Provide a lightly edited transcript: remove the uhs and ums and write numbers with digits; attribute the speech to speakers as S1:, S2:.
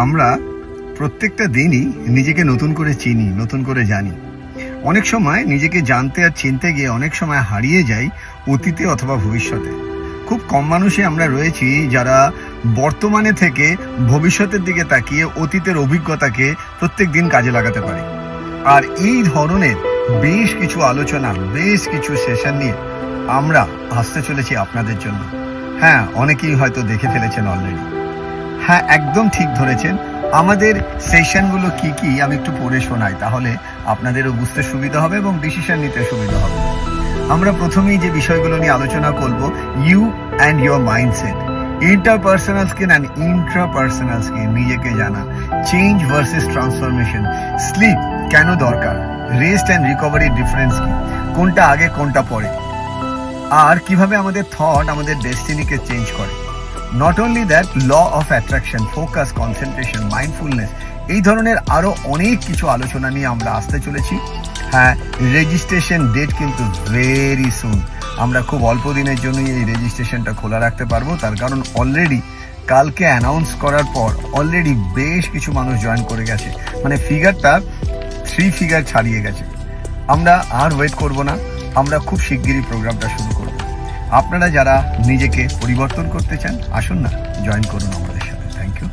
S1: আমরা প্রত্যেকটা দিনই নিজেকে নতুন করে চিনি, নতুন করে জানি। অনেক সময় নিজেকে জানতে আর চিনতে গিয়ে অনেক সময় হারিয়ে যাই অতীতে অথবা ভবিষ্যতে। খুব কম মানুষই আমরা রয়েছি যারা বর্তমানে থেকে ভবিষ্যতের দিকে তাকিয়ে অতীতের অভিজ্ঞতাকে প্রত্যেক দিন কাজে লাগাতে পারি। আর এই ধরনের বেশ কিছু আলোচনা, বেশ কিছু সেশন নিয়ে আমরা আসতে চলেছি আপনাদের জন্য। হ্যাঁ, অনেকেই হয়তো দেখে ফেলেছেন অলরেডি। হ্যাঁ, একদম ঠিক ধরেছেন। আমাদের সেশনগুলো কি কি আমি একটু পড়ে শোনাই, তাহলে আপনাদেরও বুঝতে সুবিধা হবে এবং ডিসিশন নিতে সুবিধা হবে। আমরা প্রথমেই যে বিষয়গুলো নিয়ে আলোচনা করব, you and your mindset, interpersonal skill and intrapersonal skill, নিজেকে জানা, চেঞ্জ ভার্সেস ট্রান্সফরমেশন, স্লিপ কেন দরকার, রেস্ট অ্যান্ড রিকভারির ডিফারেন্স কি, কোনটা আগে কোনটা পরে, আর কিভাবে আমাদের থট আমাদের ডেস্টিনিকে চেঞ্জ করে। Not only that, law of attraction, focus, concentration, mindfulness, এই ধরনের আরো অনেক কিছু আলোচনা নিয়ে আমরা আসতে চলেছি। হ্যাঁ, রেজিস্ট্রেশন ডেট কিন্তু ভেরি সুন। আমরা খুব অল্প দিনের জন্যই এই রেজিস্ট্রেশনটা খোলা রাখতে পারবো, তার কারণ অলরেডি কালকে অ্যানাউন্স করার পর অলরেডি বেশ কিছু মানুষ জয়েন করে গেছে, মানে ফিগারটা 3 ফিগার ছাড়িয়ে গেছে। আমরা আর ওয়েট করব না, আমরা খুব শিগগিরই প্রোগ্রামটা শুরু করব। আপনারা যারা নিজেকে পরিবর্তন করতে চান, আসুন না, জয়েন করুন আমাদের সাথে। Thank you.